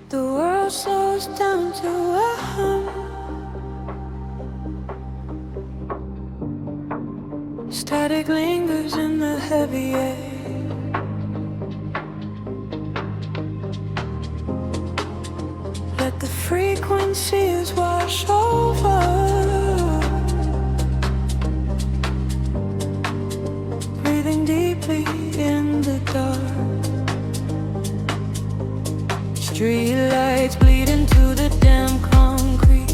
The world slows down to a hum. Static lingers in the heavy air. Let the frequencies wash over. Breathing deeply in the dark. Street lights bleed into the damn concrete.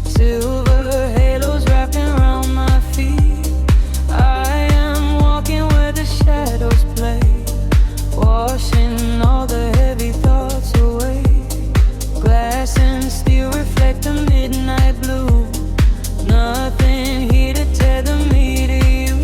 Silver halos wrapping around my feet. I am walking where the shadows play, washing all the heavy thoughts away. Glass and steel reflect the midnight blue. Nothing here to tether me to you.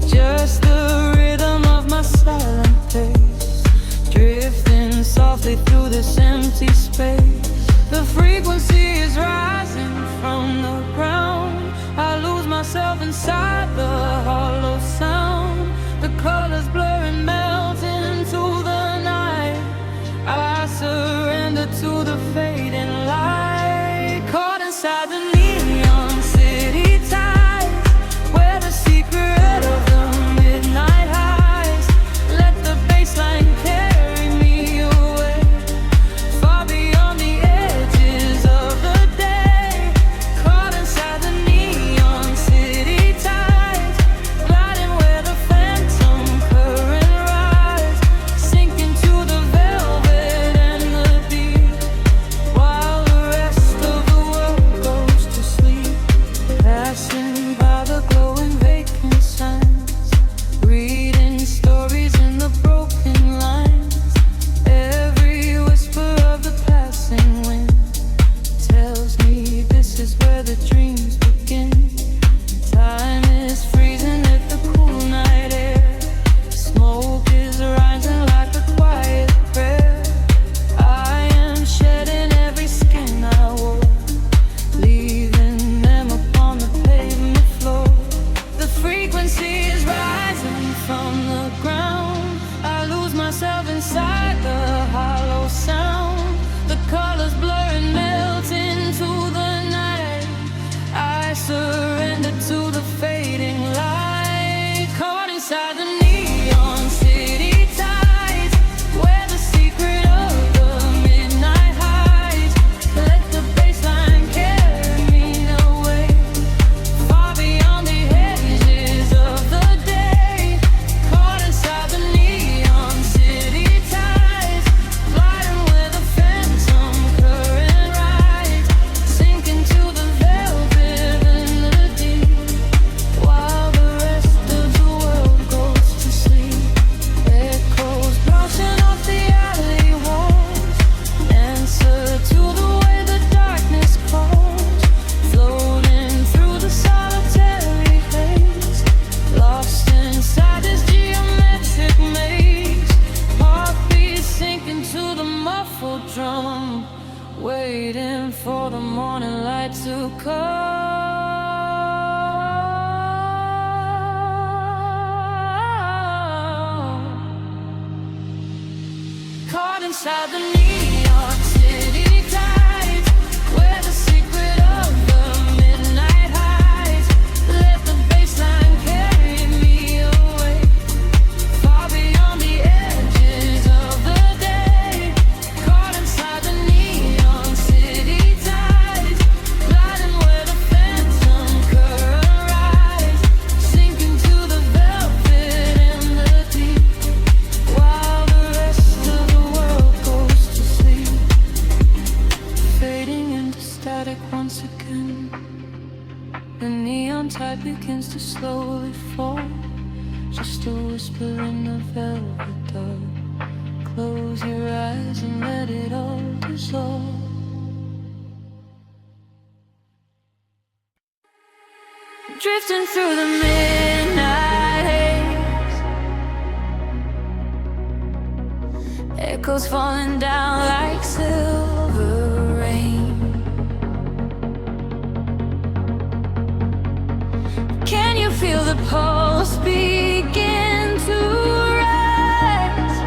Just the rhythm of my silent pace, drifting softly through this empty space. The frequency is rising from the ground. I lose myself inside the hollow sound. The colors blur and melt into the night. I surrender to the fading light. Caught inside the neon city tides, where the secret of the midnight highs. Let the bassline carry me away, far beyond the edges of the day. Caught inside the neon city tides, gliding where the phantom current rise, sinking to the velvet and the deep, while the rest of the world goes to sleep. Passing by the glowing vacant signs, reading stories in the broken lines. Every whisper of the passing wind tells me this is where the dreams begin. Time is freezing at the cool night air. Smoke is rising like a quiet prayer. I am shedding every skin I wore, leaving them upon the pavement floor. The frequency is rising from the ground. I lose myself inside the hollow sound. The colors blur and melt into the night. I surrender to the fading light. Caught inside the neon city tides, where the secret of the midnight hides. Let the bassline carry me away, far beyond the edges of the day. Caught inside the neon city tides, gliding where the phantom current rides, sinking to the velvet and the deep, while the rest of the world goes to sleep. Echoes bouncing off the alley walls, answer to the way the darkness calls, floating through the solitary haze, lost inside this geometric maze. Heartbeats sinking to the muffled drum, waiting for the morning light to come. Caught inside the neon city tides, where the secret of the midnight hides. Let the bassline carry me away, far beyond the edges of the day. Caught inside the neon city tides, gliding where the phantom current rise, sinking to the velvet and the deep, while the rest of the world goes to sleep. Fading into static once again, the neon tide begins to slowly fall. Just a whisper in the velvet dark. Close your eyes and let it all dissolve. Drifting through the midnight haze, echoes falling down like silver rain. Can you feel the pulse begin to rise?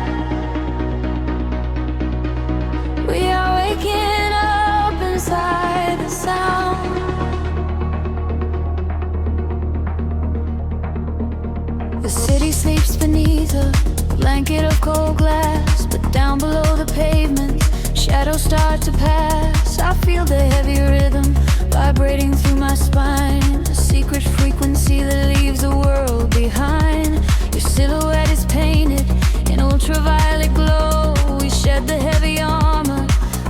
start to pass. I feel the heavy rhythm vibrating through my spine, a secret frequency that leaves the world behind. Your silhouette is painted in ultraviolet glow. We shed the heavy armor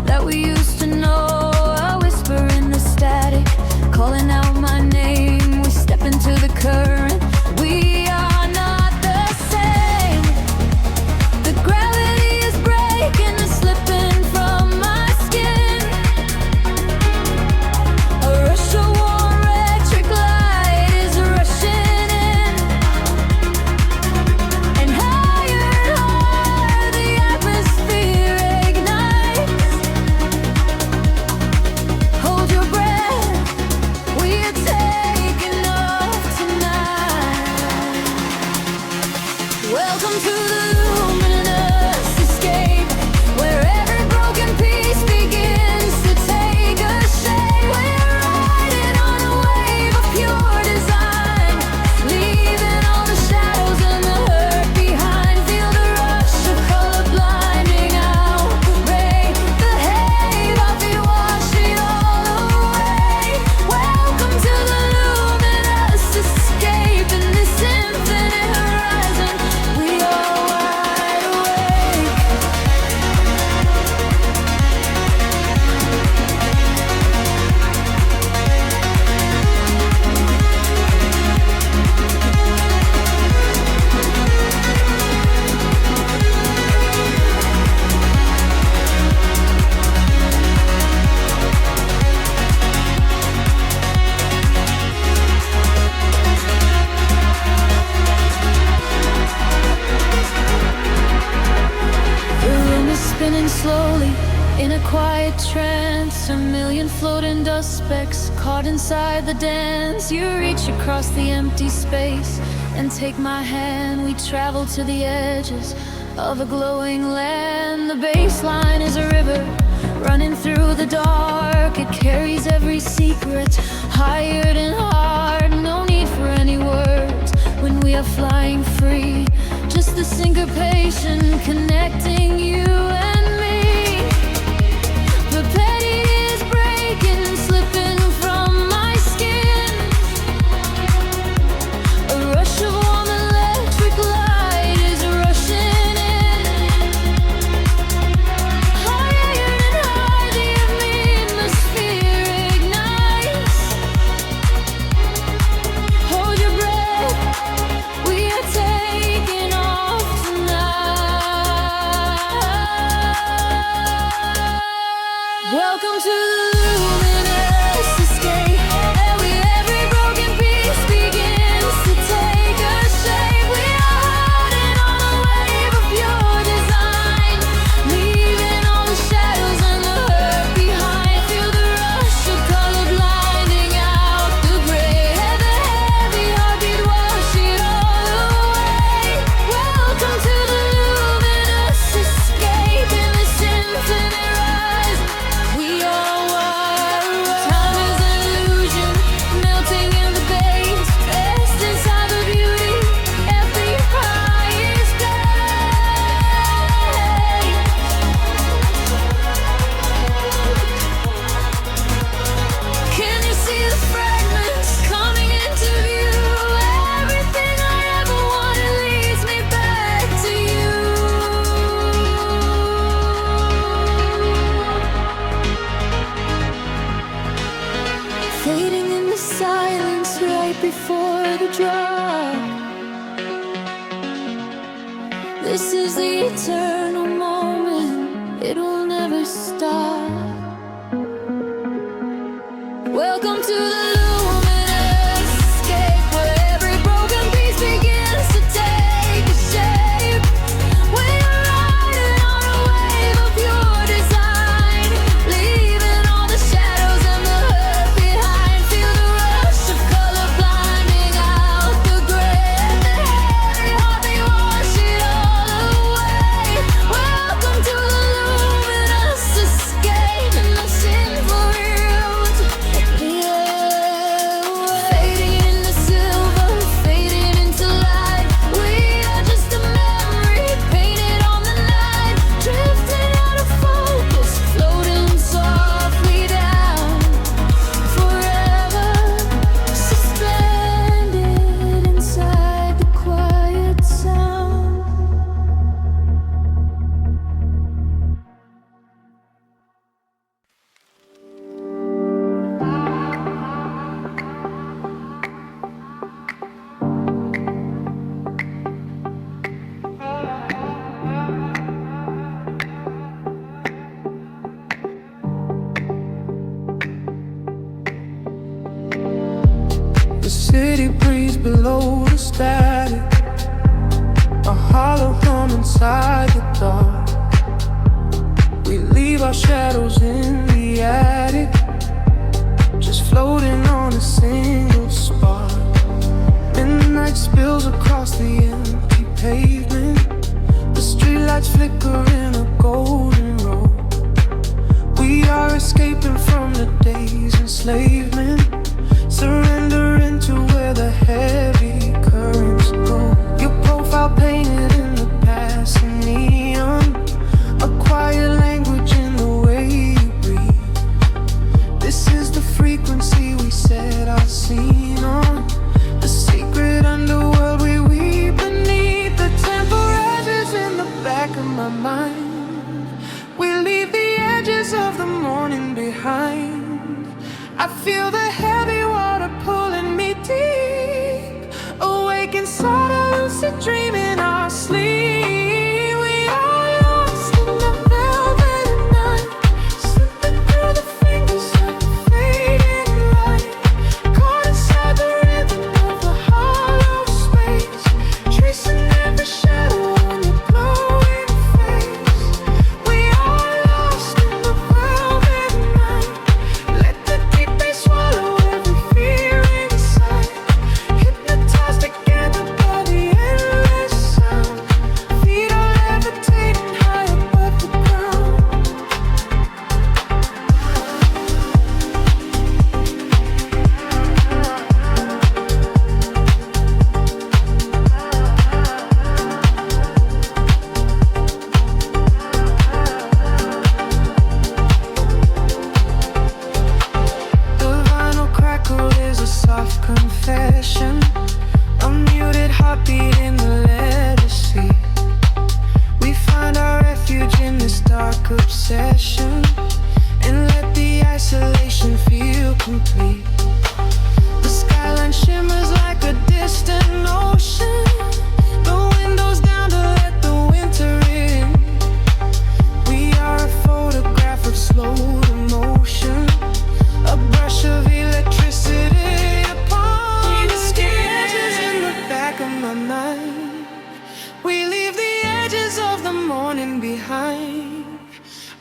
that we used to know. A whisper in the static, calling out my name. We step into the current. We are not the same. The gravity is breaking and slipping from my skin. A rush of warm electric light is rushing in, and higher the atmosphere ignites. Hold your breath, we are taking off tonight. Welcome to the luminous escape, where every broken piece begins to take a shape. We're riding on a wave of pure design, leaving all the shadows and the hurt behind. Feel the rush of color blinding out the rain. The haze of it wash it all away. Welcome to the luminous escape, in this infinite horizon we are wide awake. The room is spinning slowly in a quiet trance. A million floating dust specks caught inside the dance. You reach across the empty space and take my hand. We travel to the edges of a glowing land. The baseline is a river running through the dark. It carries every secret, hired and hard. No need for any words when we are flying free. Just the syncopation connecting you and me. The petty is breaking, slipping from my skin. A rush of warm electric light is rushing in. Higher and higher the atmosphere ignites. Hold your breath, we are taking off tonight. Welcome to the luminous escape, where every broken piece begins to take a shape. We are riding on a wave of pure design, leaving all the shadows and the hurt behind. Feel the rush of color blinding out the gray. The heavy heartbeat wash it all away. Welcome to the luminous escape, in this infinite rise we are wide awake. Time is an illusion, melting in the base, dressed inside the beauty. Every cry is pain. Can you see the fragments coming into view? Everything I ever wanted leads me back to you. Fading in the silence right before the drop. This is the eternal moment, it will never stop. Welcome to the luminous escape, where every broken piece begins to take a shape. We are riding on a wave of pure design, leaving all the shadows and the hurt behind. Feel the rush of color blinding out the gray. The heavy heartbeat wash it all away. Welcome to the luminous escape, in the sinful world. Yeah. below the static, a hollow hum inside the dark. We leave our shadows in the attic, just floating on a single spark. Midnight spills across the empty pavement, the streetlights flicker in a golden row. We are escaping from the day's enslavement, surrendering to where the heavy currents go. Your profile painted in the passing neon, a quiet language in the way you breathe. This is the frequency we set our scene on, the secret underworld we weave beneath. The temperatures in the back of my mind, we leave the edges of the morning behind. I feel the heavy water pulling me deep, awake inside a lucid dream in our sleep. We are lost in the velvet night, slipping through the fingers of the fading light, caught inside the rhythm of the hollow space, tracing every shadow on your glowing face. We are lost in the velvet night, let the deep bass swallow every fear inside, hypnotized together by the endless sound. Feet are levitating high above the ground. The vinyl crackle is a soft confession, a muted heartbeat in the letter C. We find our refuge in this dark obsession, and let the isolation feel complete. The skyline shimmers like a distant ocean, the windows down to let the winter in. We are a photograph of slow emotion, a brush of electricity upon the sketches in the back of my mind. We leave the edges of the morning behind.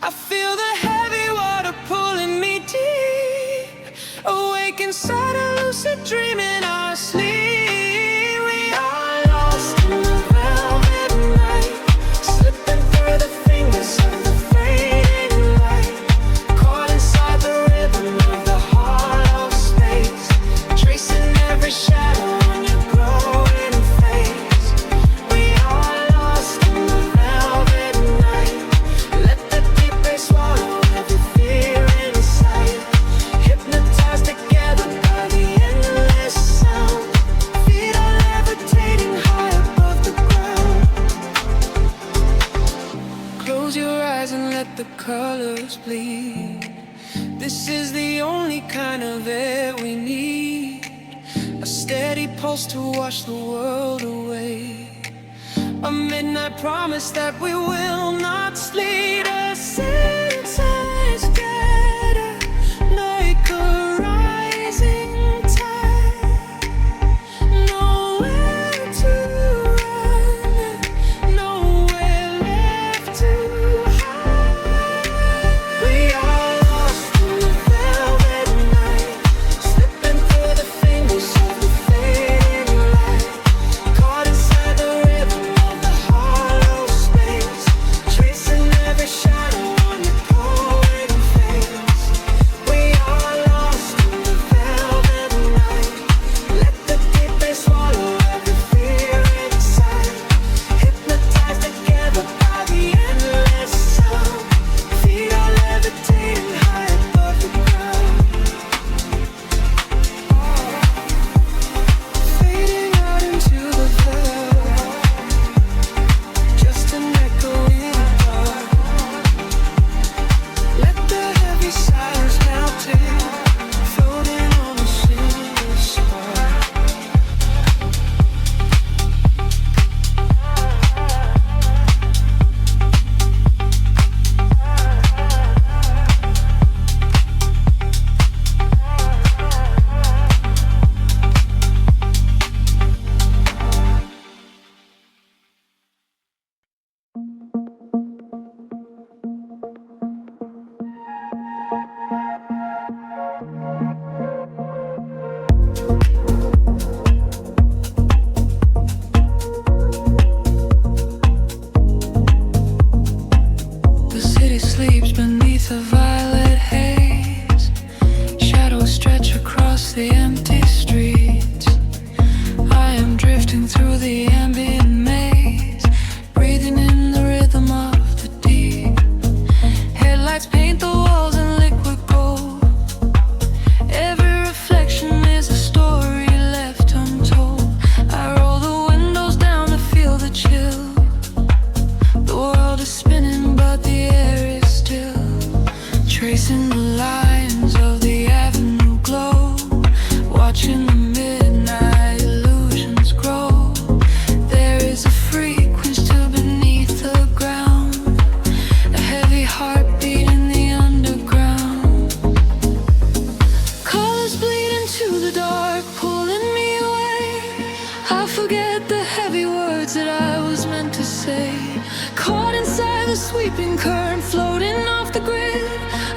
I feel the heavy water pulling me deep, awake inside a lucid dream in our sleep. We are lost in the velvet night, slipping through the fingers of the fading light, caught inside the rhythm of the hollow space, tracing every shadow on your growing face. We are lost in the velvet night, let the deep bass swallow every fear inside, hypnotized together by the endless sound. Feet are levitating high above the ground. Close your eyes and let the colors bleed. This is the only kind of air we need, a steady pulse to wash the world away, a midnight promise that we will not sleep. A senses gather like a rising tide, nowhere to run, nowhere left to hide. We are lost in the velvet night, slipping through the fingers of the fading light, caught inside the rhythm of the hollow space, tracing every shadow on your pole. sweeping current floating off the grid,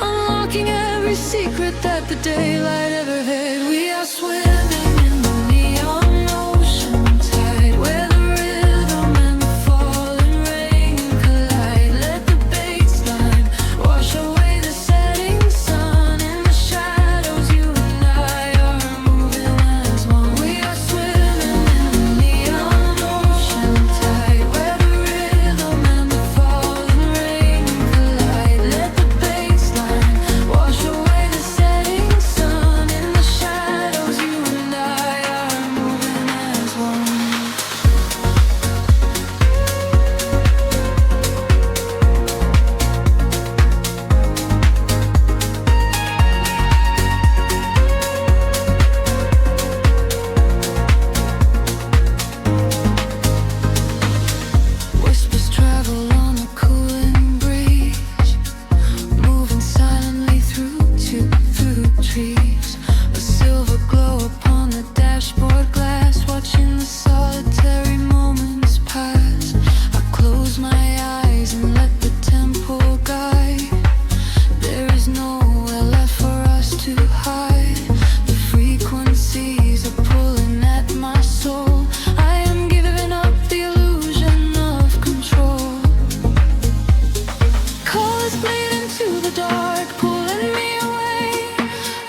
unlocking every secret that the daylight ever hid. We are swimming in the neon ocean tide, where the rhythm and the falling rain collide. Let the baseline wash away the setting sun. In the shadows, you and I are moving as one. We are swimming in the neon ocean tide, where the rhythm and the falling rain collide. Let the baseline wash away the setting sun. In the shadows, you and I are moving as one. Whispers travel on a cooling breeze, moving silently through trees. A silver glow upon the dashboard glass, watching the solitary moments pass. I close my eyes and let the tempo guide. There is nowhere left for us to hide. The frequencies are pulling at my soul. I am giving up the illusion of control. Colors bleed into the dark, pulling me away.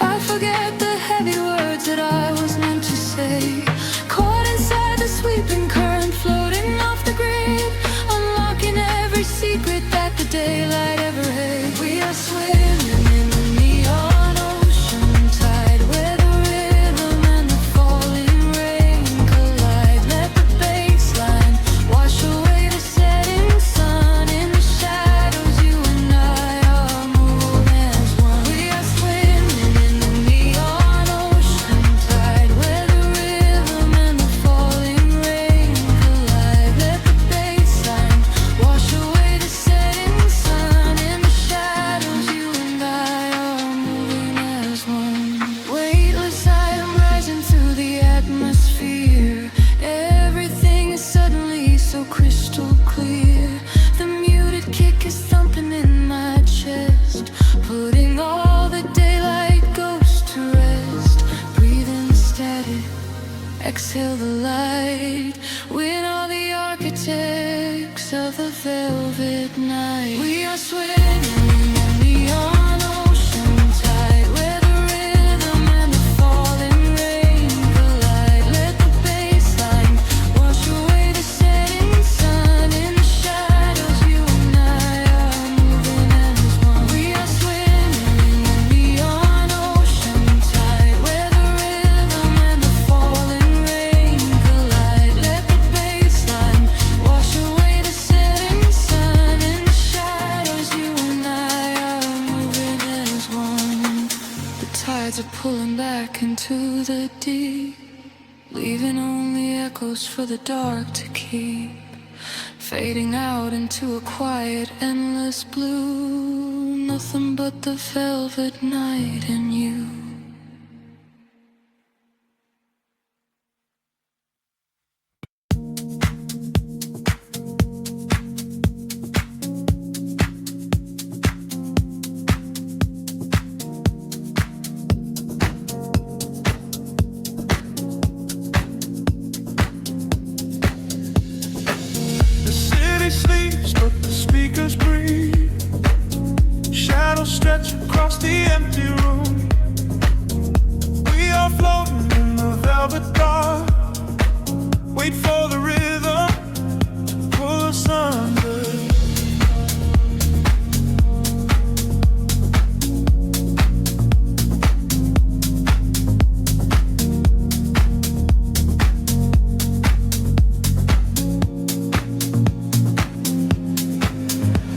I forget the heavy words that I was meant to say. Caught inside the sweeping current, floating off the grid, unlocking every secret that the daylight ever hid. We are swimming in the neon ocean tide, where the rhythm and the falling rain collide. Let the baseline wash away the setting sun. In the shadows, you and I are moving as one. We are swimming in the neon ocean tide, where the rhythm and the falling rain collide. Let the baseline wash away the setting sun. In the shadows, you and I are moving as one. Weightless, I am rising through the atmosphere. Everything is suddenly so crystal clear. The muted kick is thumping in my chest, putting all the daylight ghosts to rest. Breathing static, exhale the light. We're all the architects of the velvet night. We are swimming in the neon ocean tide, where the rhythm and the falling rain collide. Let the baseline wash away the setting sun. In the shadows, you and I are moving as one. We are swimming in the neon ocean tide, where the rhythm and the falling rain collide. Let the baseline wash away the setting sun. In the shadows, you and I are moving as one. The tides are pulling back into the deep, leaving only echoes for the dark to keep, fading out into a quiet, endless blue. Nothing but the velvet night and you. The city sleeps, but the speakers breathe. Shadows stretch across the empty room. We are floating in the velvet dark. Wait for the rhythm to pull us under.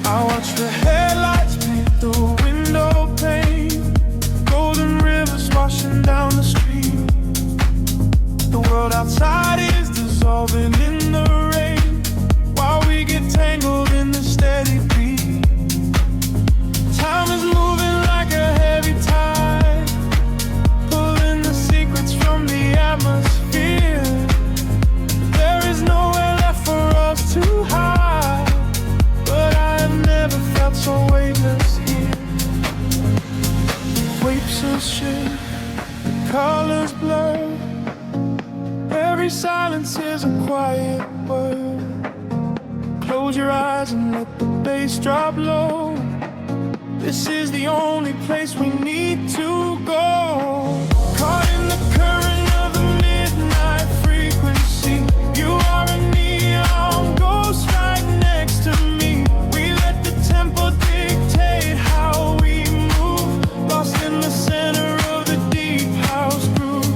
I watch the headlights paint the window pane. Golden rivers washing down the street. The world outside is dissolving in the rain, while we get tangled in the steady beat. Time is moving like a heavy tide, pulling the secrets from the atmosphere. There is nowhere left for us to hide, but I have never eyes and let the bass drop low. This is the only place we need to go. Caught in the current of the midnight frequency. You are a neon ghost right next to me. We let the tempo dictate how we move. Lost in the center of the deep house groove.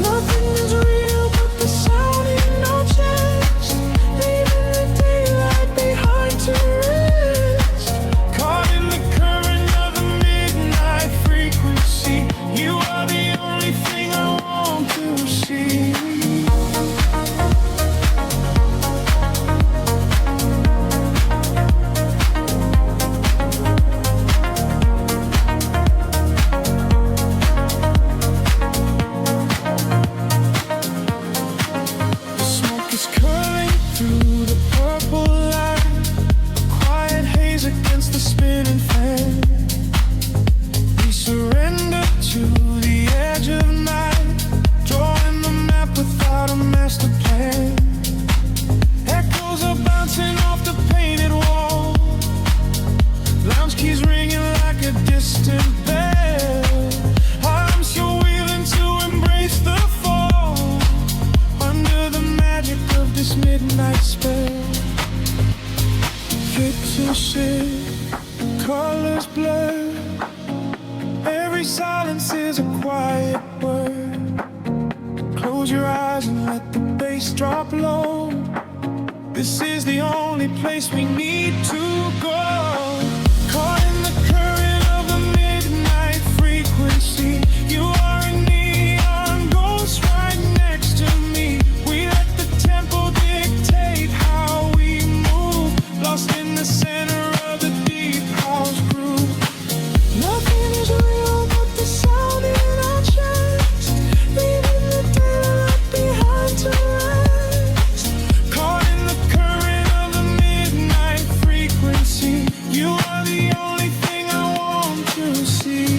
Nothing is real but the sound in our chest. Leaving the daylight behind to rest. Caught in the current of the midnight frequency. You are the only thing I want to see. The smoke is curling through the purple light. Quiet haze against the spinning fan. We surrender to the edge of night. Drawing the map without a master plan. Echoes are bouncing off the painted wall. Lounge keys ringing like a distant bell. Arms you're wheeling to embrace the fall. Under the magic of this midnight spell. Picture shift, colors blur. Every silence is a quiet word. Close your eyes and let the bass drop low. This is the only place we need to go. Caught in the current of the midnight frequency. You are a neon ghost right next to me. We let the tempo dictate how we move. Lost in the center of the deep house groove. Nothing is real but the sound in our chest. Leaving the daylight behind to rest. Caught in the current of the midnight frequency. You are the only thing I want to see.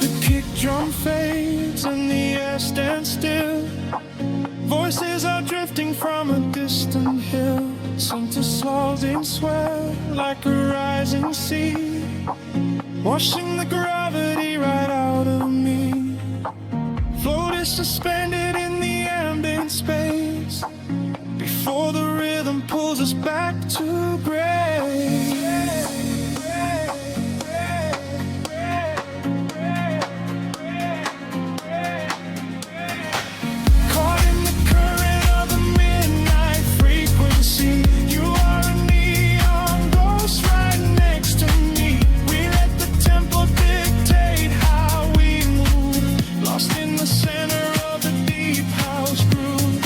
The kick drum fades and the air stands still. Voices are drifting from a distant hill. Center swells in swell like a rising sea. Washing the gravity right out of me. Float is suspended in the ambient space. Before the rhythm pulls us back to gray. Caught in the current of the midnight frequency. You are a neon ghost right next to me. We let the tempo dictate how we move. Lost in the center of the deep house groove.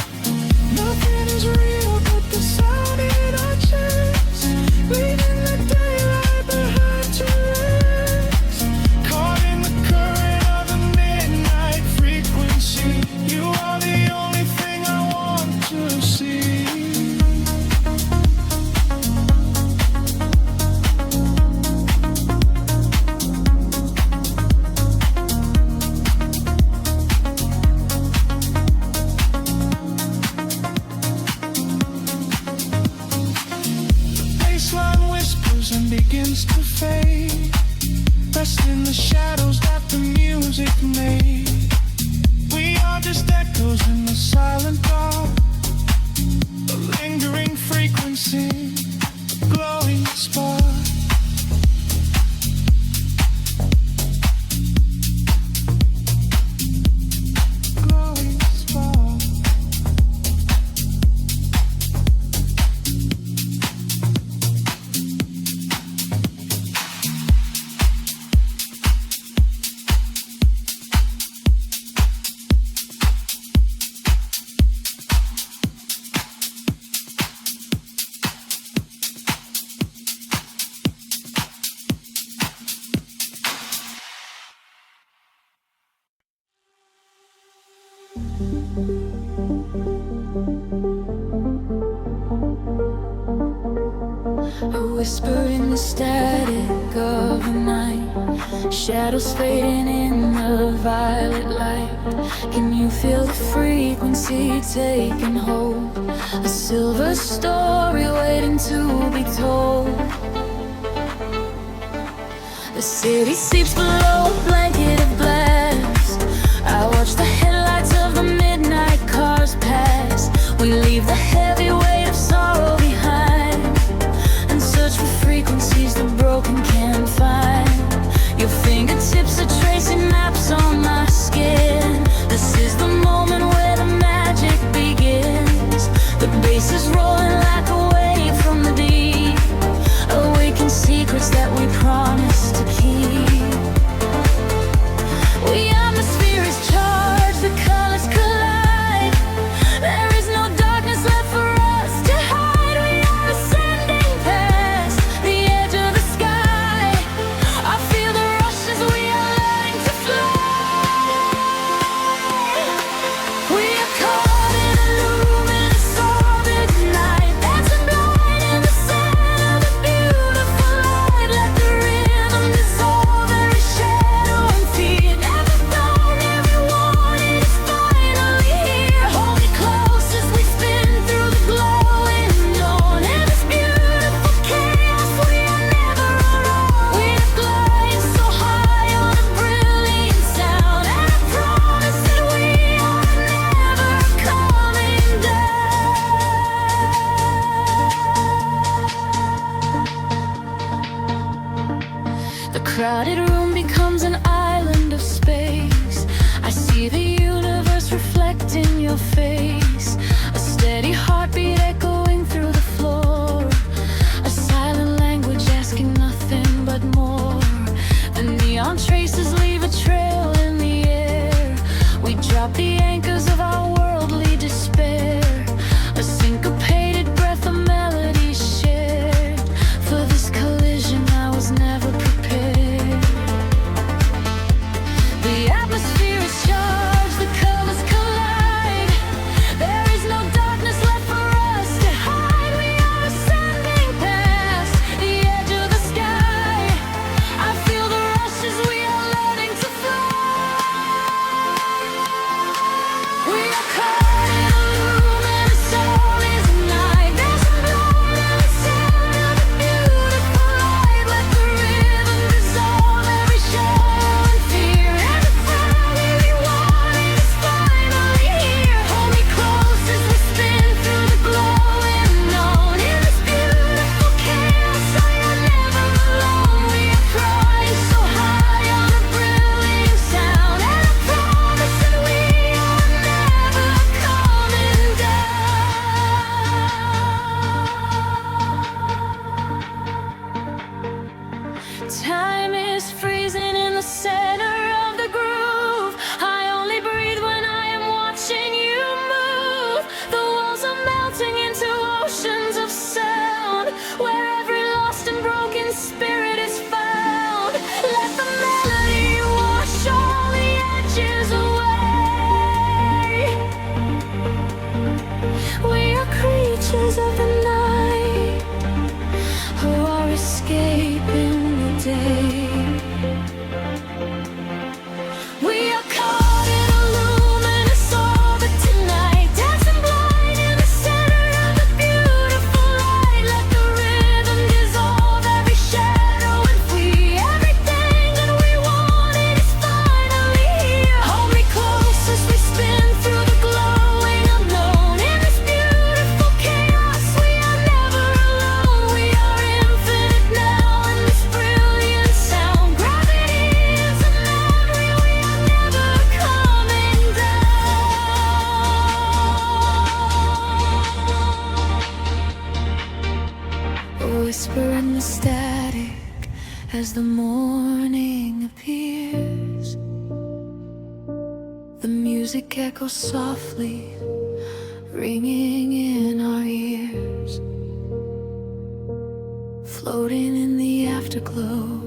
Nothing is real but the sound in our chest. Leaving the daylight behind to rest. Caught in the current of the midnight frequency. You are the only thing I want to see. Baseline whispers and begins to fade. Rest in the shadows that the music made. We are just echoes in the silent dark. A lingering frequency, a glowing spark. Glowing spark. A whisper in the static of the night, shadows fading in the violet light. Can you feel the frequency taking hold? A silver story waiting to be told. The city sleeps below a blanket of glass. I watch the headlights of the midnight cars pass. We leave the heavy weight of sorrow behind and search for frequencies the broken can't find. Your fingertips are tracing maps on my skin. This is the moment where the magic begins. The bass is rolling like a wave from the deep, awaken secrets that we promised to keep. We atmosphere is charged, the colors collide. There is no darkness left for us to hide. We are ascending past the edge of the sky. I feel the rush as we are learning to fly. We are caught in a luminous orbit tonight, dancing blind in the center of a beautiful light. Let the rhythm dissolve every shadow and fear. Never known, every warning is finally here. Hold me close as we spin through the glowing dawn. In this beautiful chaos, we are never alone. We are gliding so high on a brilliant sound, and I promise that we are never coming down. The crowded room becomes an island of space. I see the universe reflecting your face. A steady heartbeat echoing through the floor. A silent language asking nothing but more. The neon traces leave a trail in the air. We drop the anchors of our worldly despair. A syncopated breath of melodies shared. For this collision I was never prepared. The atmosphere is charged, the colors collide. There is no darkness left for us to hide. We are ascending past the edge of the sky. I feel the rush as we are learning to fly. We are caught in a luminous orbit tonight, dancing blind in the center of a beautiful light. Let the rhythm dissolve every shadow and fear. Every Friday we wanted is finally here. Hold me close as we spin through the glowing dawn. In this beautiful chaos, I am never alone. We are flying so high on a brilliant sound, and I promise that we are never coming down. Time is freezing in the center of the groove. I only breathe when I am watching you move. The walls are melting into oceans of sound, where every lost and broken spirit is found. Let the melody wash all the edges away. We are creatures of the night who are escaping the day. We are caught in a luminous orbit tonight, dancing blind in the center of a beautiful light. Let the rhythm dissolve every shadow and free. Everything that we wanted is finally here. Hold me close as we spin through the glowing unknown. In this beautiful chaos, we are never alone. We are infinite now in this brilliant sound. Gravity is a memory, we are never coming down. A whisper in the static as the morning appears. The music echoes softly, ringing in our ears. Floating in the afterglow,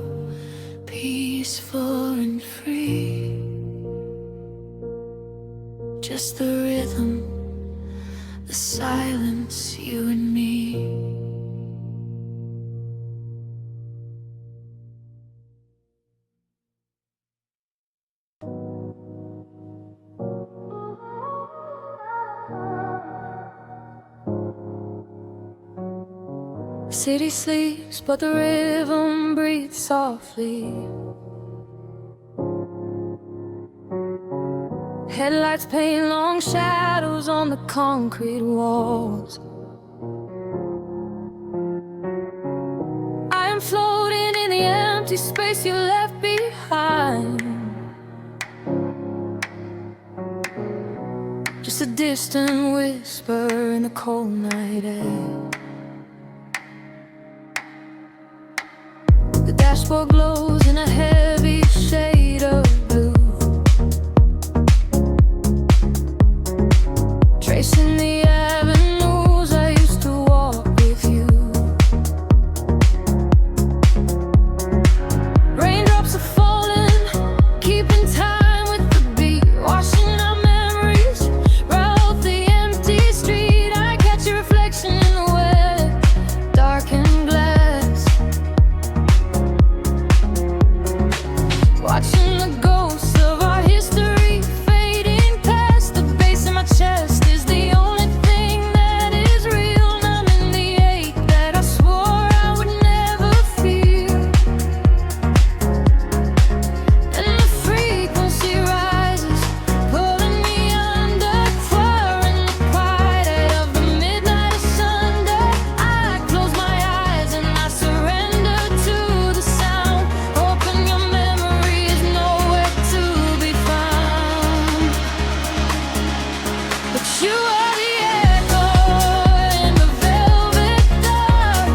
peaceful and free. Just the rhythm, the silence, you and me. City sleeps, but the rhythm breathes softly. Headlights paint long shadows on the concrete walls. I am floating in the empty space you left behind. Just a distant whisper in the cold night air. The dashboard glows in a heavy shade of blue, tracing the avenues I used to walk with you. Raindrops are falling, keeping time with the beat, washing our memories right off the empty street. I catch your reflection in the wet, darkened glass, watching the ghosts of our history fading past. The bass in my chest is the only thing that is real, numbing the ache that I swore I would never feel. And the frequency rises, pulling me under, fire in the quiet of the midnight of Sunday. I close my eyes and I surrender to the sound, hoping your memory is nowhere to be found. But you are the echo in the velvet dark,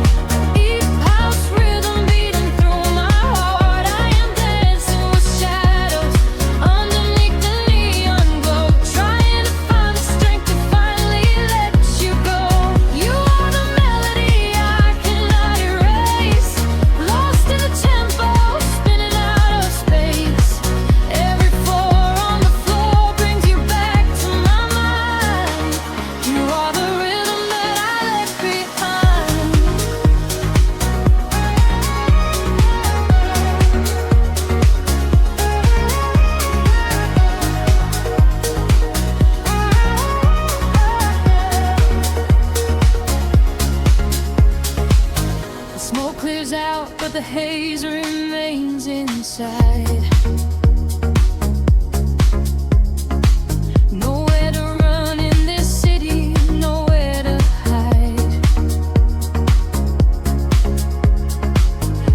deep house rhythm beating through my heart. I am dancing with shadows underneath the neon glow, trying to find the strength to finally let you go. You are the melody I cannot erase, lost in the tempo, spinning out of space. Every four on the floor brings you back to my mind. You are the rhythm that I left behind. The smoke clears out, but the haze remains inside. Nowhere to run in this city, nowhere to hide.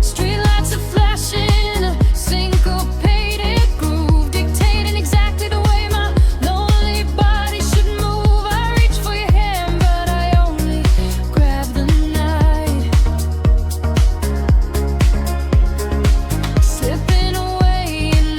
Streetlights are flashing, a syncopated groove, dictating exactly the way my lonely body should move. I reach for your hand, but I only grab the night, slipping away in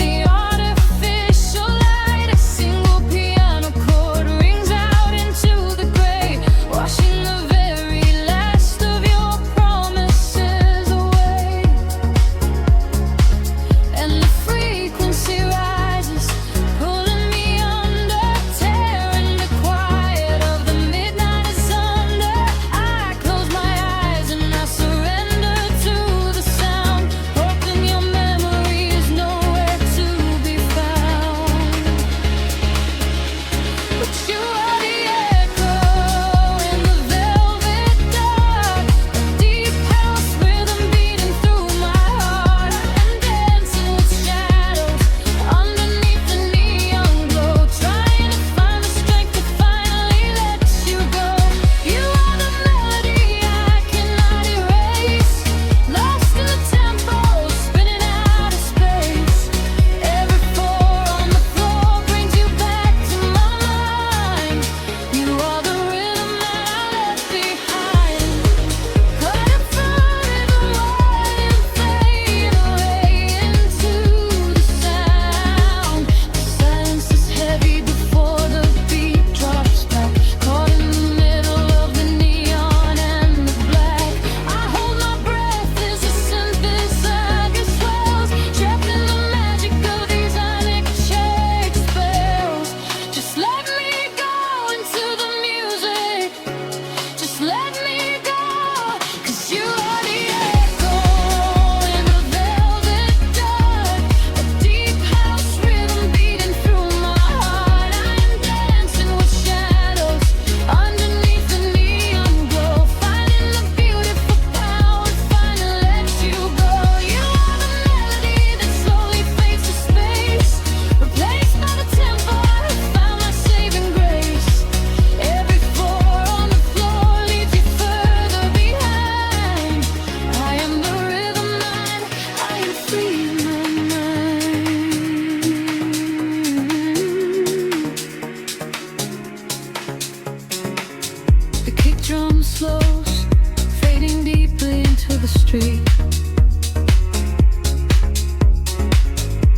street.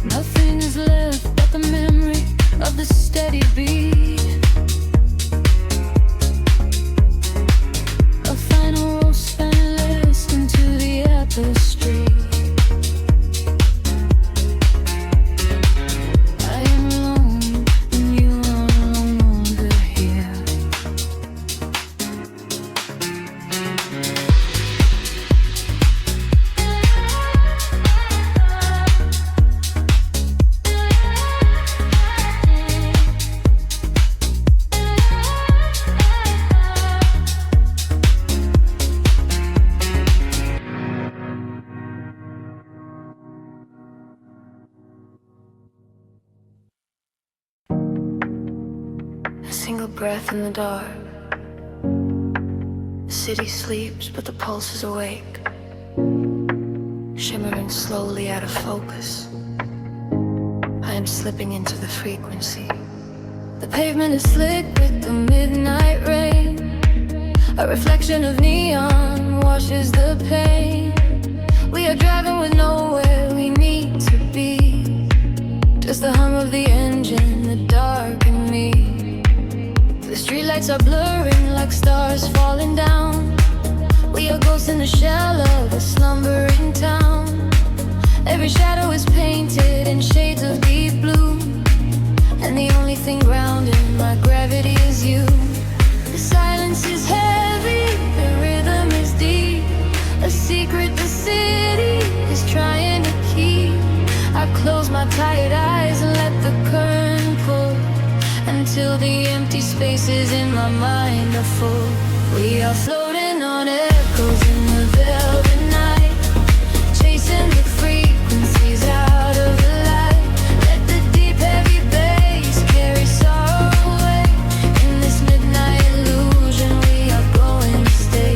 Nothing is left but the memory of the steady beat. A final roast finalist into the tapestry. I am alone and you are no longer here. A single breath in the dark. The city sleeps, but the pulse is awake, shimmering slowly out of focus. I am slipping into the frequency. The pavement is slick with the midnight rain. A reflection of neon washes the pain. We are driving with nowhere we need to be. Just the hum of the engine, the dark and me. The streetlights are blurring like stars falling down. We are ghosts in the shell of a slumbering town. Every shadow is painted in shades of deep blue, and the only thing grounding my gravity is you. The silence is heavy, the rhythm is deep. A secret the city is trying to keep. I close my tired eyes and let the current pull until the empty spaces in my mind are full. We are floating on echoes in the velvet night, chasing the frequencies out of the light. Let the deep heavy bass carry sorrow away. In this midnight illusion we are going to stay.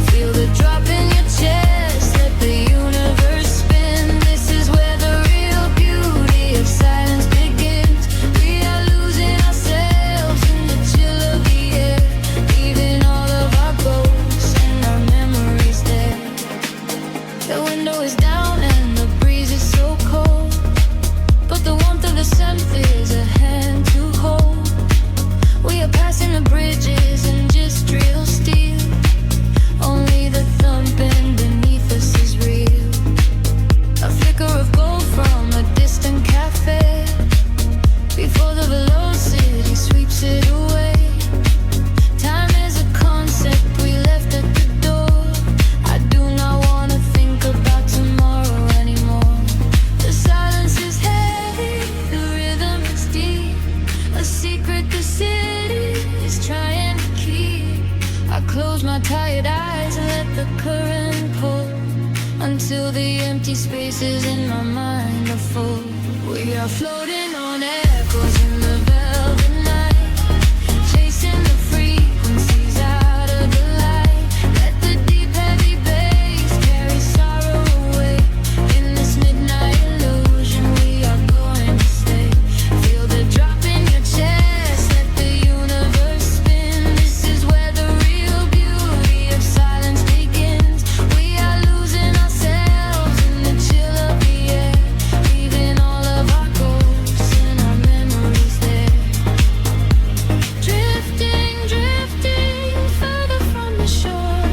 Feel the drop in your chest, let the universe spin. This is where the real beauty of silence begins. We are losing ourselves in the chill of the air, leaving all of our ghosts and our memories there. The window is down and the breeze is so cold, but the warmth of the scent is a hand to hold. We are passing the bridges and just real steel. Only the thumping beneath us is real. A flicker of gold from a distant cafe before the velocity sweeps it away. Time is a concept we left at the door. I do not want to think about tomorrow anymore. The silence is heavy, the rhythm is deep. A secret the city is trying to keep. I close my tired eyes and let the current pull until the empty spaces in my mind are full. We are floating on echoes in the velvet night, chasing the frequencies out of the light. Let the deep heavy bass carry sorrow away. In this midnight illusion we are going to stay. Feel the drop in your chest, let the universe spin. This is where the real beauty of silence begins. We are losing ourselves in the chill of the air, leaving all of our ghosts and our memories there. Drifting, drifting further from the shore.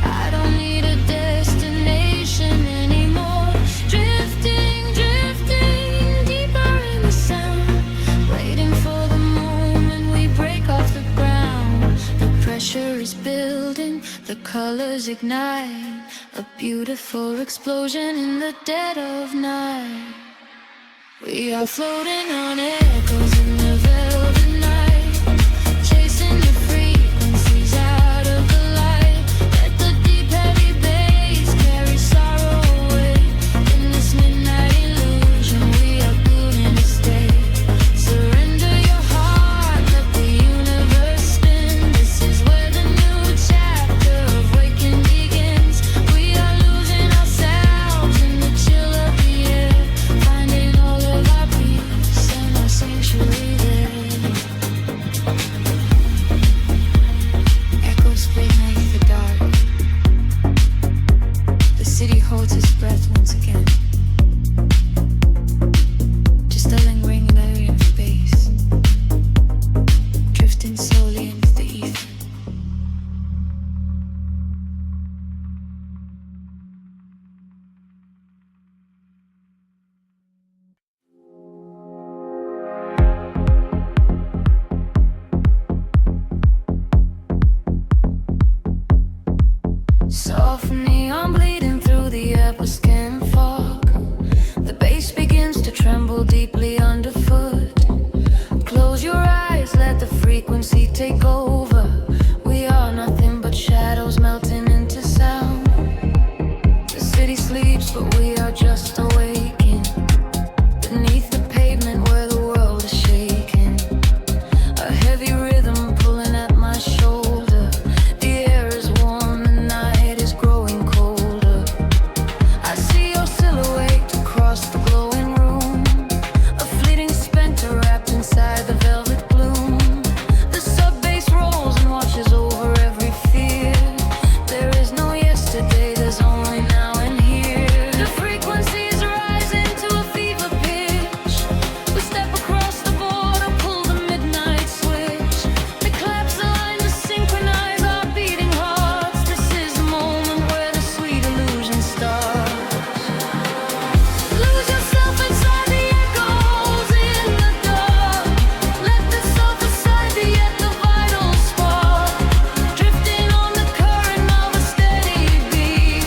I don't need a destination anymore. Drifting, drifting deeper in the sound, waiting for the moment we break off the ground. The pressure is building, the colors ignite, a beautiful explosion in the dead of night. We are floating on echoes in the velvet night, chasing the frequencies out of the light. Let the deep heavy bass carry sorrow away. In this midnight illusion we are going to stay. Surrender your heart, let the universe spin. This is where the new chapter of waking begins. We are losing ourselves in the chill of the air, finding all of our peace and our sanctuary. Neon bleeding through the upper skin fog. The bass begins to tremble deeply underfoot. Close your eyes, let the frequency take over. We are nothing but shadows melting into sound. The city sleeps, but we are just awaking. Beneath the pavement where the world is shaking. A heavy rhythm pulling at my shoulder. The air is warm, the night is growing colder. I see your silhouette across the glowing room. A fleeting specter wrapped inside the velvet gloom. The sub-bass rolls and washes over every fear. There is no yesterday, there's only now and here. The frequencies rising to a fever pitch. We step across the border, pull the midnight switch. We collapse the line to synchronize our beating hearts. This is the moment where the sweet illusion starts. Lose yourself inside the echoes in the dark. Let the self aside be at the vital spark. Drifting on the current of a steady beat.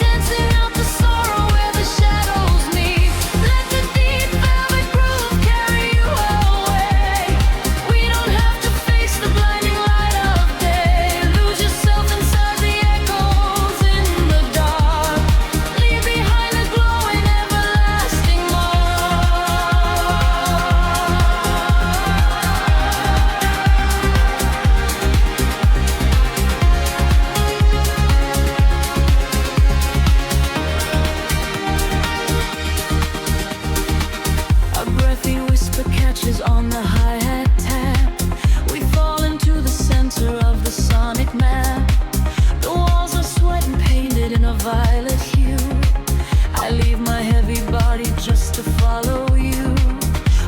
Dancing out the sorrow where the shadows meet. Let the deep velvet groove carry you away. We don't have to face the blinding light of day. Lose yourself inside the echoes in the dark. Leave behind the glowing everlasting mark. A breathy whisper catches on the hi-hat tap. We fall into the center of the sonic map. The walls are sweat and painted in a violet hue. I leave my heavy body just to follow you.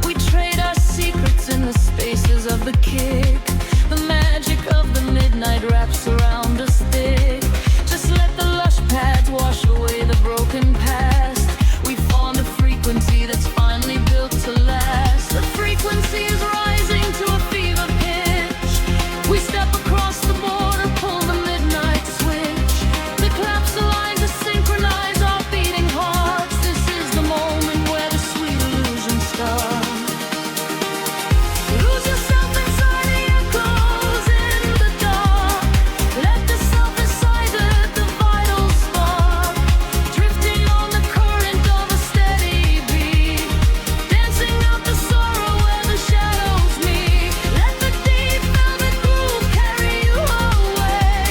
We trade our secrets in the spaces of the kick. The magic of the midnight wraps around us thick. Just let the lush pads wash away the broken past. We form a frequency that's finally built to last. The frequency is rising to a fever pitch. We step across the border, pull the midnight switch. We collapse the line to synchronize our beating hearts. This is the moment where the sweet illusion starts. Lose yourself inside the echoes in the dark. Let the self aside at the vital spark. Drifting on the current of a steady beat. Dancing out the sorrow where the shadows meet. Let the deep velvet groove carry you away.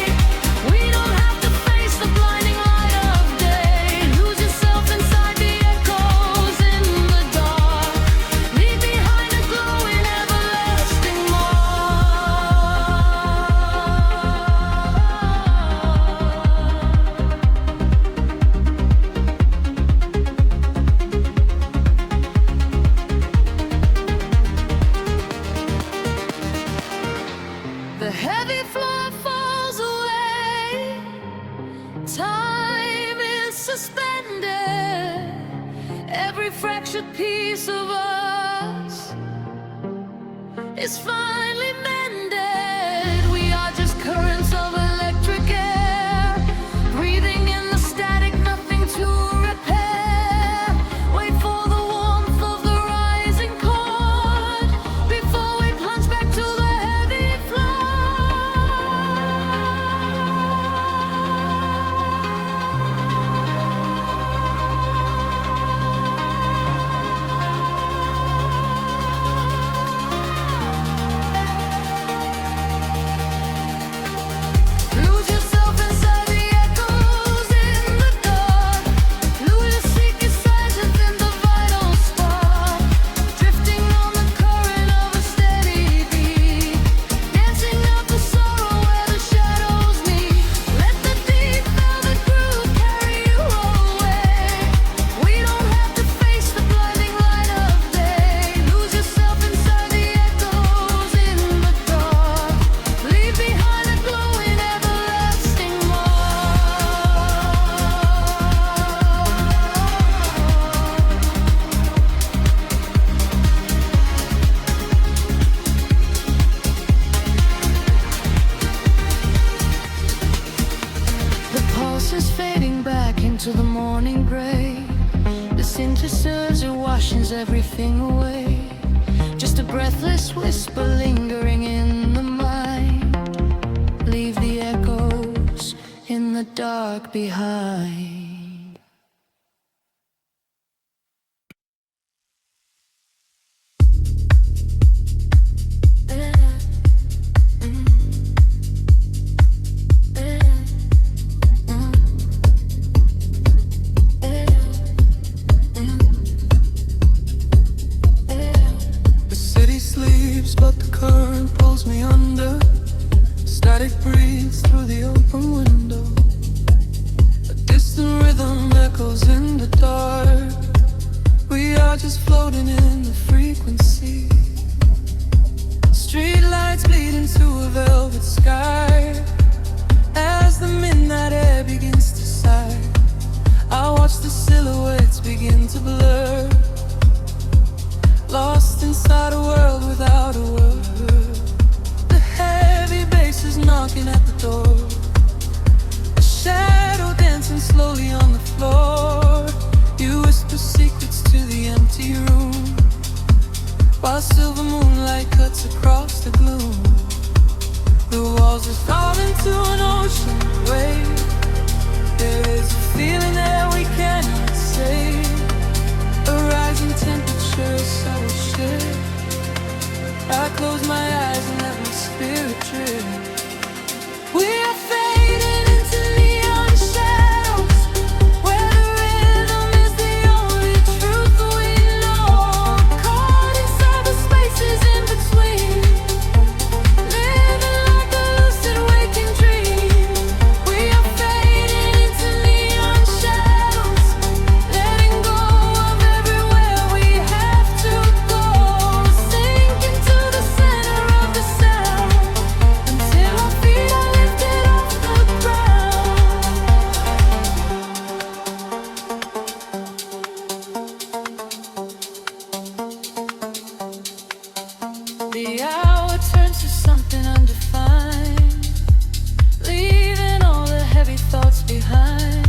We don't have to face the blinding light of day. Lose yourself inside the echoes in the dark. Leave behind a glowing everlasting mark. The heavy floor falls away. Time is suspended. Every fractured piece of us is finally mended. We are just currents of electric air, breathing in the static, nothing to repair. Wait for the warmth of the rising chord before we plunge back to the heavy floor. is fading back into the morning gray. The synthesizer washes everything away. Just a breathless whisper lingering in the mind. Leave the echoes in the dark behind. But the current pulls me under. Static breathes through the open window. A distant rhythm echoes in the dark. We are just floating in the frequency. Street lights bleed into a velvet sky. As the midnight air begins to sigh, I watch the silhouettes begin to blur. Lost inside a world without a word. The heavy bass is knocking at the door. A shadow dancing slowly on the floor. You whisper secrets to the empty room, while silver moonlight cuts across the gloom. The walls are falling to an ocean wave. There is a feeling that we cannot say. A rising temperature, a subtle shift. I close my eyes and let my spirit drift. We are fading into neon shadows, where the rhythm is the only truth we know. Caught inside the spaces in between, living like a lucid waking dream. We are fading into neon shadows, letting go of everywhere we have to go. Sink into the center of the sound, until our feet are lifted off the ground. The hour turns to something undefined, leaving all the heavy thoughts behind.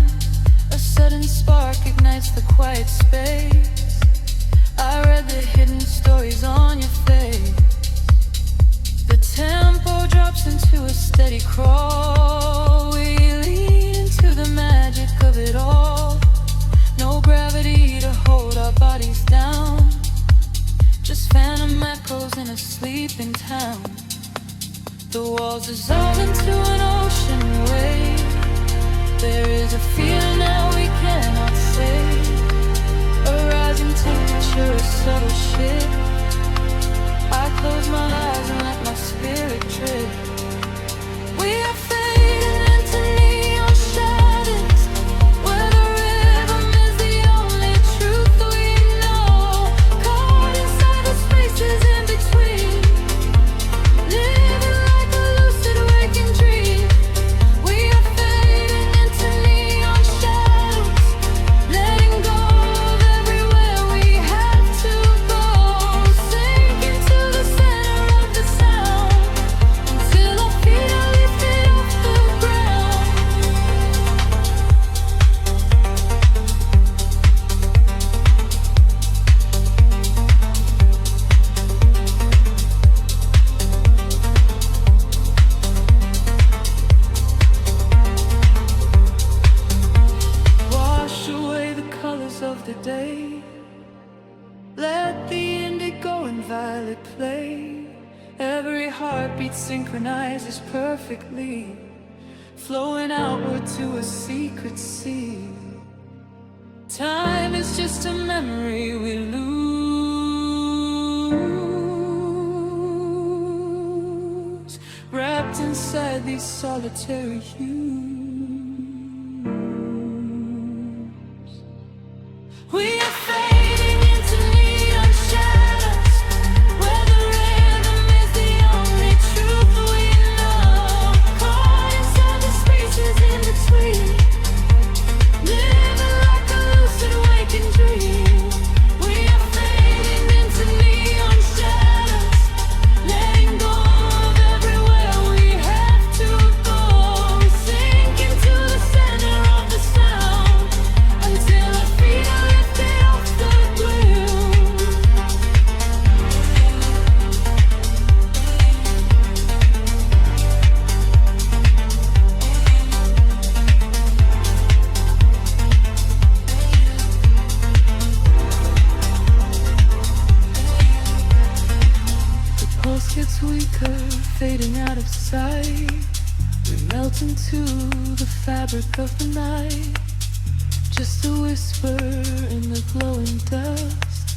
A sudden spark ignites the quiet space. I read the hidden stories on your face. The tempo drops into a steady crawl. We lean into the magic of it all. No gravity to hold our bodies down, just phantom echoes in a sleeping town. The walls dissolve into an ocean wave. There is a feeling that we cannot say. A rising temperature, a subtle shift. I close my eyes and let my spirit drift. We are fading into neon shadows, where the rhythm is the only truth we know. Caught inside the spaces in between, living like a lucid waking dream. We are fading into neon shadows, letting go of everywhere we have to go. Sink into the center of the sound, until our feet are lifted off the ground. Wash away the colors of the day. Let the indigo and violet play. Every heartbeat synchronizes perfectly, flowing outward to a secret sea. Time is just a memory we lose, wrapped inside these solitary hues. We are fading into neon shadows, where the rhythm is the only truth we know. Caught inside the spaces in between, living like a lucid waking dream. We are fading into neon shadows, letting go of everywhere we have to go. Sink fading out of sight. We melt into the fabric of the night. Just a whisper in the glowing dust.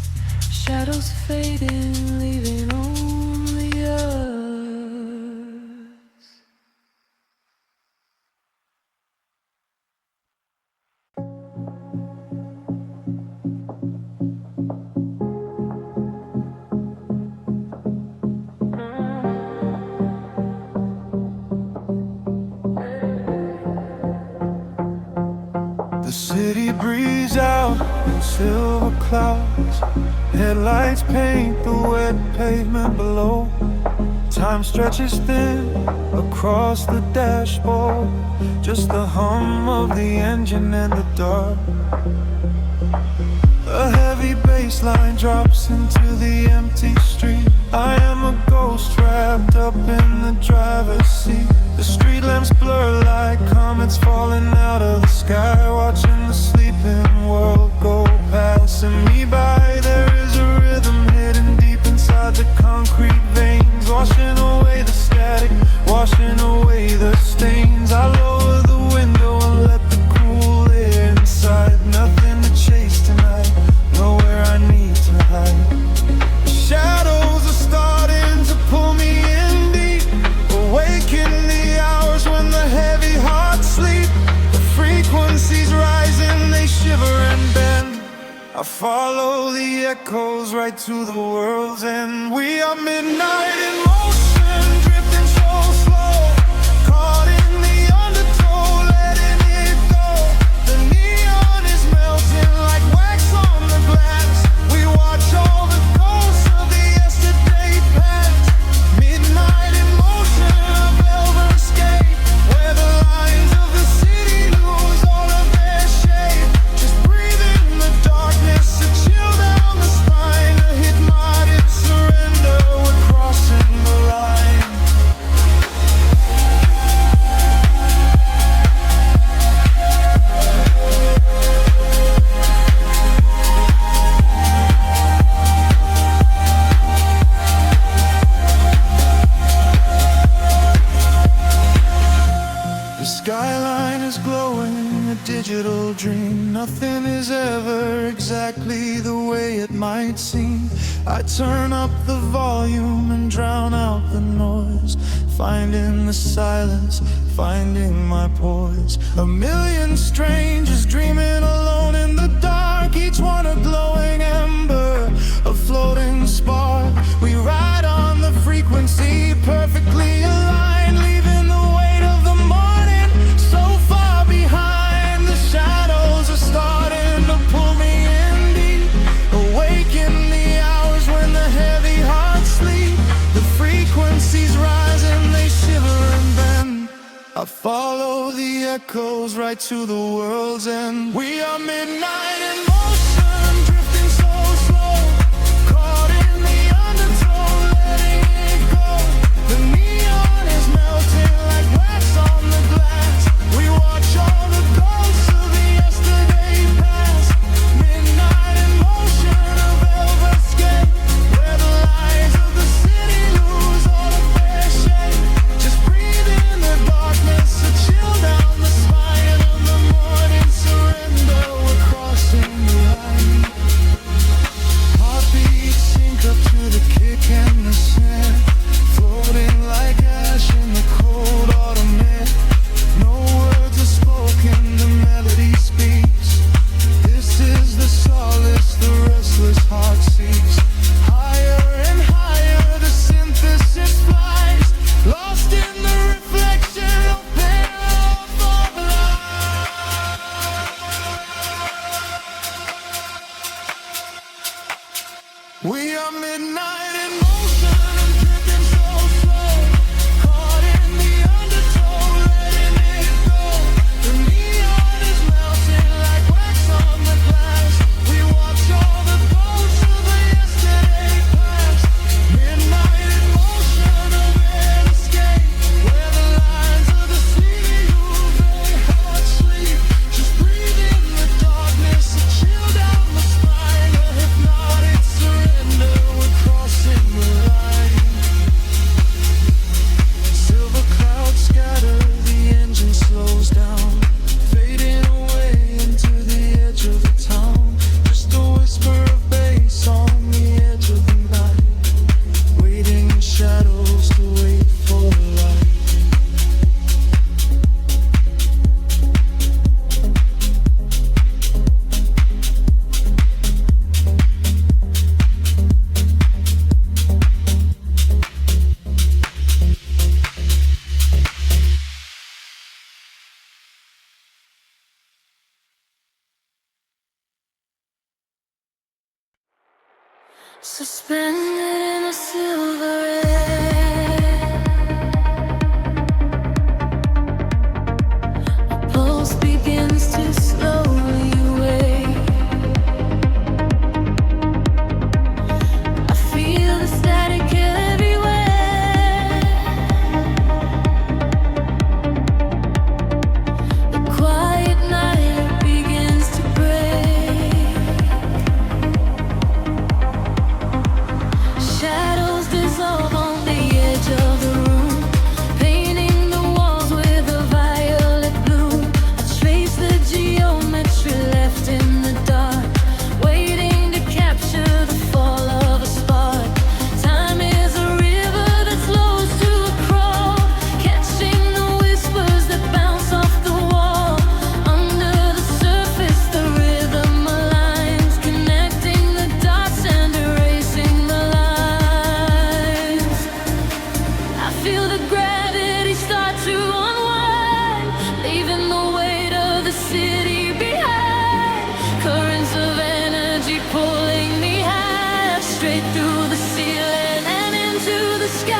Shadows fading, leaving only us. The city breathes out in silver clouds. Headlights paint the wet pavement below. Time stretches thin across the dashboard. Just the hum of the engine and the dark. A heavy bass line drops into the empty street. I am a ghost trapped up in the driver's seat. The street lamps blur like comets falling out of the sky. Watching the sleeping world go passing me by. There is a rhythm hidden deep inside the concrete veins, washing away the static, washing away the stains. I lower the window and let the cool air inside. Nothing to chase tonight, nowhere I need to hide. Shadows are starting to pull me in deep, awaken the hours when the heavy hearts sleep. The frequencies rising, they shiver and bend. I follow the echoes right to the world's end. We are midnight in motion, drifting so slow, caught in the undertow, letting it go. The neon is melting like wax on the glass. We watch all the ghosts of the yesterday past. Midnight in motion, a velvet escape, where the lines of the city lose all of their shape. Just breathe in the darkness, a chill down the spine, a hypnotic surrender. We're crossing the line. The skyline is glowing, a digital dream. Nothing is ever exactly the way it might seem. I turn up the volume and drown out the noise, finding the silence, finding my poise. A million strangers dreaming alone in the dark, each one a glowing ember, a floating spark. We ride on the frequency, perfectly aligned, leaving the weight of the morning so far behind. The shadows are starting to pull me in deep, awaken the hours when the heavy hearts sleep. The frequencies rise and they shiver and bend. I follow the echoes right to the world's end. We are midnight in motion, drifting so slow, caught in the undertow, letting it go. The neon is melting like wax on the glass. We watch all the ghosts of the yesterday past. Midnight in motion, a velvet escape, where the lies of the city lose all of their shape. Just breathe in the darkness, a chill down the spine of the morning surrender. We're crossing the Suspended in a silver air, my pulse begins to slowly wake. I feel the static everywhere. The quiet night begins to break. Shadows dissolve on the edge of the room, painting the walls with a violet bloom. I trace the geometry left in the dark, waiting to capture the fall of a spark. Time is a river that slows to a crawl, catching the whispers that bounce off the wall. Under the surface, the rhythm aligns, connecting the dots and erasing the lines. I feel the gravity start to unwind, leaving the weight of the city behind. Currents of energy pulling me high, straight through the ceiling and into the sky.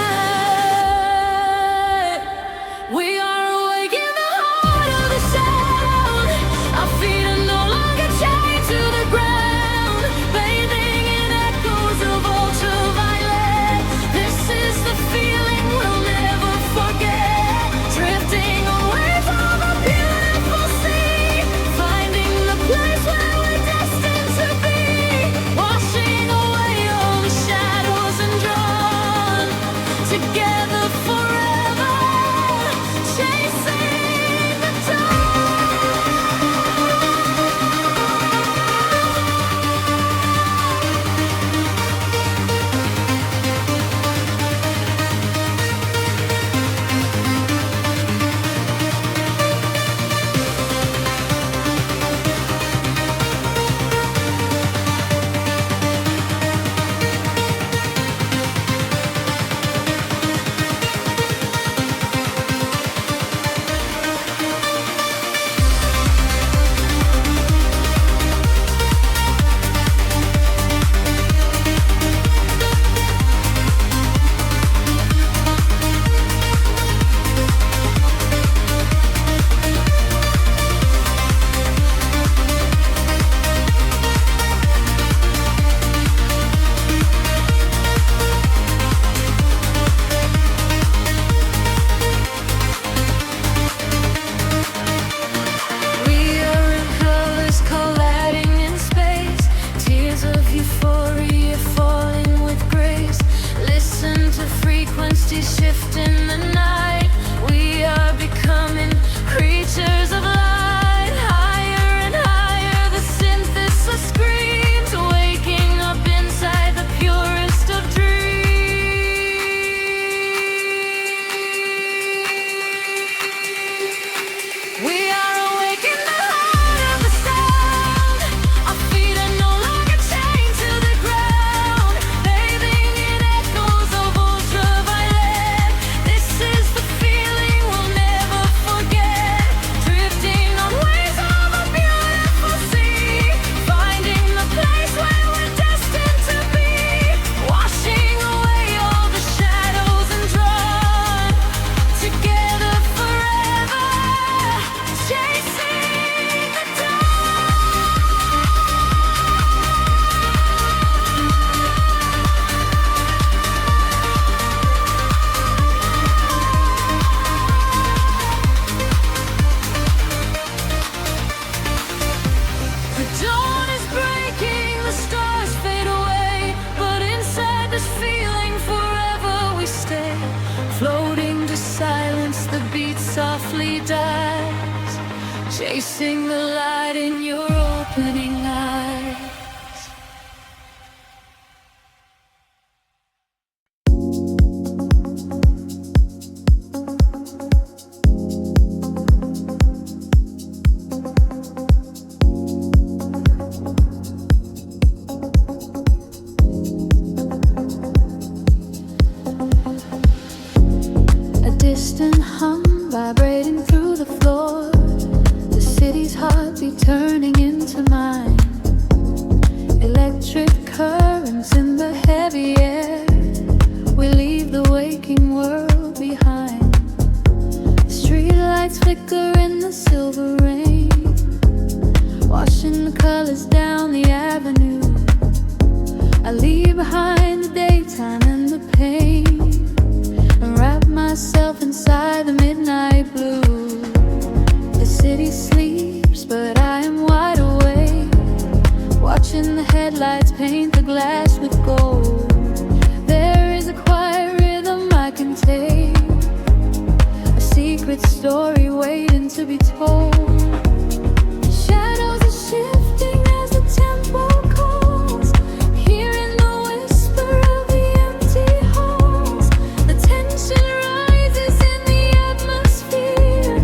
We are awake in the heart of the sound. Our feet are no longer chained to the ground, bathing in echoes of ultraviolet. This is the feeling we'll never forget. Drifting on waves of a beautiful sea, finding the place where we're destined to be. Washing away all the shadows and drawn together forever, chasing the We are in colors colliding in space, tears of euphoria falling with grace. Listen to frequencies shift in the night. We are becoming creatures of light. Higher and higher, the synthesis screams, waking up inside the purest of dreams. We are awake in the heart of the sound. Our feet are no longer chained to the ground, bathing in echoes of ultraviolet. This is the feeling we'll never forget. Drifting on waves of a beautiful sea, finding the place where we're destined to be. Washing away all the shadows and drawn together forever, chasing the The dawn is breaking, the stars fade away, but inside this feeling forever we stay. Floating to silence, the beat softly dies, chasing the light in your opening eyes. A distant hum vibrating through the floor, the city's heartbeat turning into mine. colors down the avenue. I leave behind the daytime and the pain, and wrap myself inside the midnight blue. The city sleeps, but I am wide awake, watching the headlights paint the glass with gold. There is a quiet rhythm I can take, a secret story waiting to be told. Shadows are shifting as the tempo calls, hearing the whisper of the empty halls. The tension rises in the atmosphere,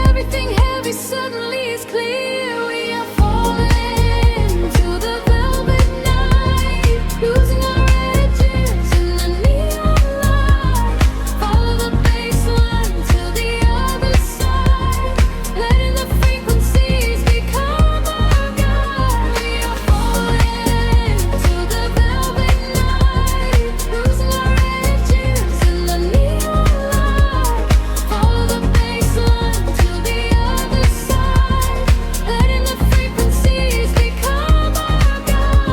everything heavy suddenly is clear. We are falling to the velvet night, losing our edges in the neon light. Follow the bass line to the other side, letting the frequencies become our guide. We are falling to the velvet night, losing our edges in the neon light. Follow the bass line to the other side, letting the frequencies become our guide.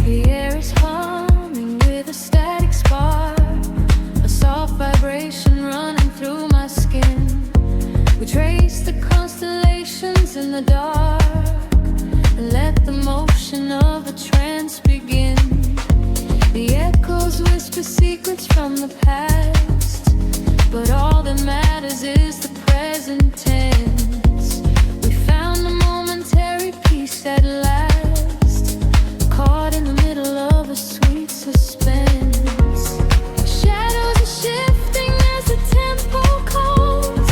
The air is humming with a static spark, a soft vibration running through my skin. We trace the constellations in the dark, and let the motion of a trance begin. The echoes whisper secrets from the past, but all that matters is the present tense. We found a momentary peace at last, caught in the middle of a sweet suspense. Shadows are shifting as the tempo calls,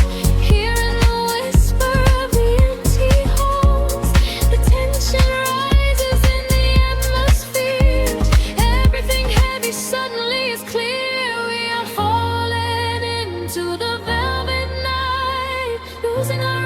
hearing the whisper of the empty halls. The tension rises in the atmosphere, everything heavy suddenly is clear. We are falling into the velvet night, losing our